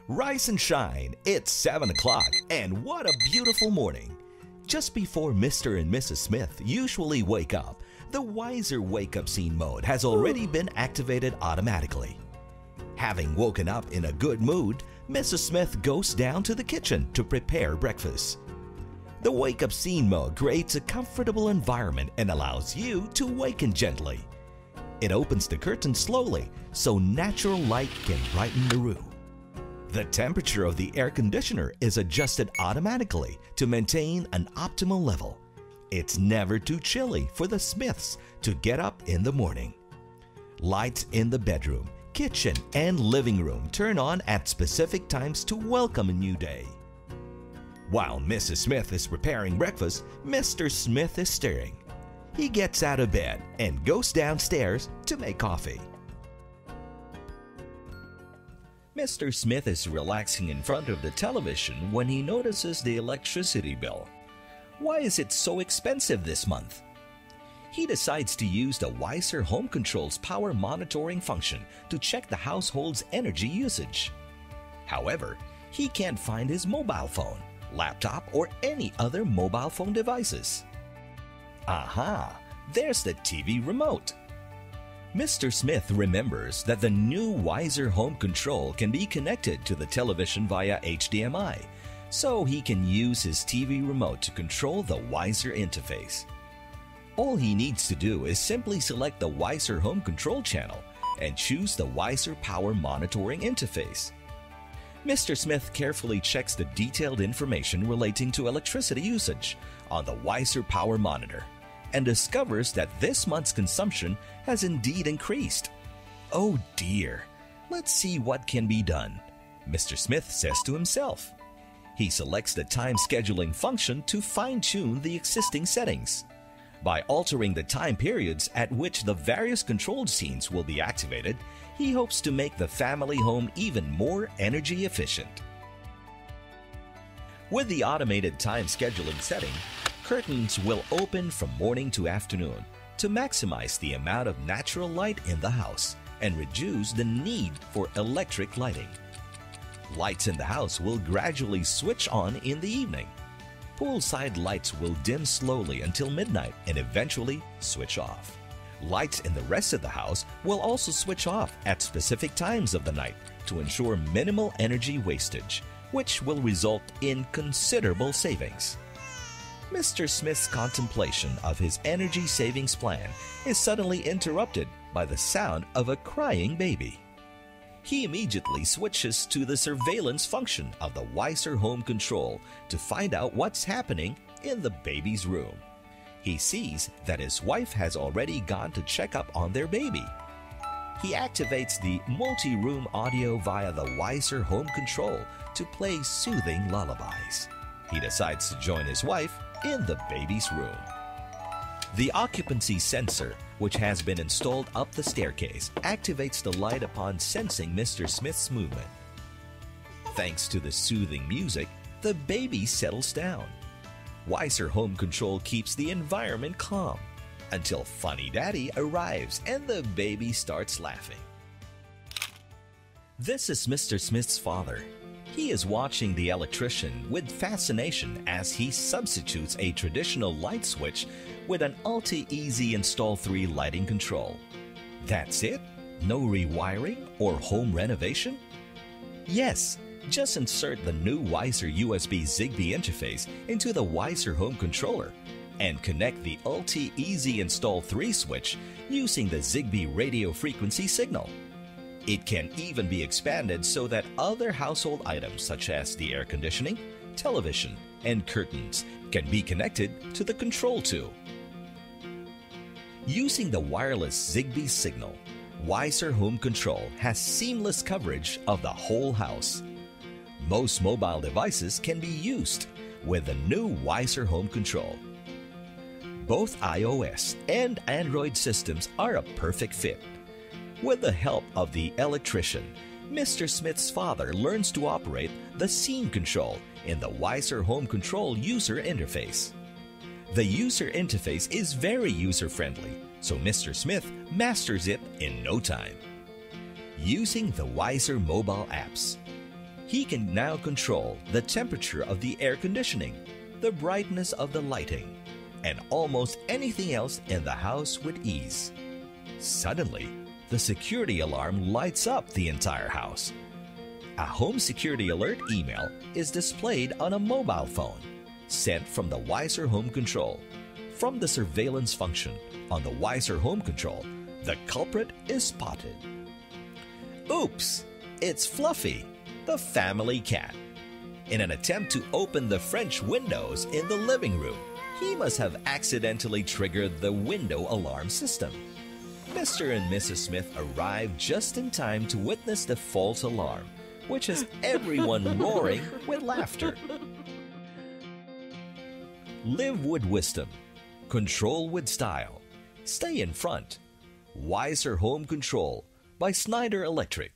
Rise and shine, it's 7 o'clock, and what a beautiful morning. Just before Mr. and Mrs. Smith usually wake up, the Wiser wake-up scene mode has already been activated automatically. Having woken up in a good mood, Mrs. Smith goes down to the kitchen to prepare breakfast. The wake-up scene mode creates a comfortable environment and allows you to waken gently. It opens the curtain slowly so natural light can brighten the room. The temperature of the air conditioner is adjusted automatically to maintain an optimal level. It's never too chilly for the Smiths to get up in the morning. Lights in the bedroom, kitchen, and living room turn on at specific times to welcome a new day. While Mrs. Smith is preparing breakfast, Mr. Smith is stirring. He gets out of bed and goes downstairs to make coffee. Mr. Smith is relaxing in front of the television when he notices the electricity bill. Why is it so expensive this month? He decides to use the Wiser Home Control's power monitoring function to check the household's energy usage. However, he can't find his mobile phone, laptop, or any other mobile phone devices. Aha! There's the TV remote. Mr. Smith remembers that the new Wiser Home Control can be connected to the television via HDMI, so he can use his TV remote to control the Wiser interface. All he needs to do is simply select the Wiser Home Control channel and choose the Wiser Power Monitoring interface. Mr. Smith carefully checks the detailed information relating to electricity usage on the Wiser Power Monitor and discovers that this month's consumption has indeed increased. Oh dear, let's see what can be done, Mr. Smith says to himself. He selects the time scheduling function to fine-tune the existing settings. By altering the time periods at which the various controlled scenes will be activated, he hopes to make the family home even more energy efficient. With the automated time scheduling setting, curtains will open from morning to afternoon to maximize the amount of natural light in the house and reduce the need for electric lighting. Lights in the house will gradually switch on in the evening. Poolside lights will dim slowly until midnight and eventually switch off. Lights in the rest of the house will also switch off at specific times of the night to ensure minimal energy wastage, which will result in considerable savings. Mr. Smith's contemplation of his energy savings plan is suddenly interrupted by the sound of a crying baby. He immediately switches to the surveillance function of the Wiser Home Control to find out what's happening in the baby's room. He sees that his wife has already gone to check up on their baby. He activates the multi-room audio via the Wiser Home Control to play soothing lullabies. He decides to join his wife in the baby's room. The occupancy sensor, which has been installed up the staircase, activates the light upon sensing Mr. Smith's movement. Thanks to the soothing music, the baby settles down. Wiser Home Control keeps the environment calm until Funny Daddy arrives and the baby starts laughing. This is Mr. Smith's father. He is watching the electrician with fascination as he substitutes a traditional light switch with an Ulti-Easy Install 3 lighting control. That's it? No rewiring or home renovation? Yes, just insert the new Wiser USB Zigbee interface into the Wiser Home Controller and connect the Ulti-Easy Install 3 switch using the Zigbee radio frequency signal. It can even be expanded so that other household items such as the air conditioning, television, and curtains can be connected to the control too. Using the wireless Zigbee signal, Wiser Home Control has seamless coverage of the whole house. Most mobile devices can be used with the new Wiser Home Control. Both iOS and Android systems are a perfect fit. With the help of the electrician, Mr. Smith's father learns to operate the scene control in the Wiser Home Control user interface. The user interface is very user-friendly, so Mr. Smith masters it in no time. Using the Wiser mobile apps, He can now control the temperature of the air conditioning, the brightness of the lighting, and almost anything else in the house with ease. Suddenly, the security alarm lights up the entire house. A home security alert email is displayed on a mobile phone, sent from the Wiser Home Control. From the surveillance function on the Wiser Home Control, the culprit is spotted. Oops! It's Fluffy, the family cat. In an attempt to open the French windows in the living room, he must have accidentally triggered the window alarm system. Mr. and Mrs. Smith arrive just in time to witness the false alarm, which has everyone roaring with laughter. Live with wisdom. Control with style. Stay in front. Wiser Home Control by Snyder Electric.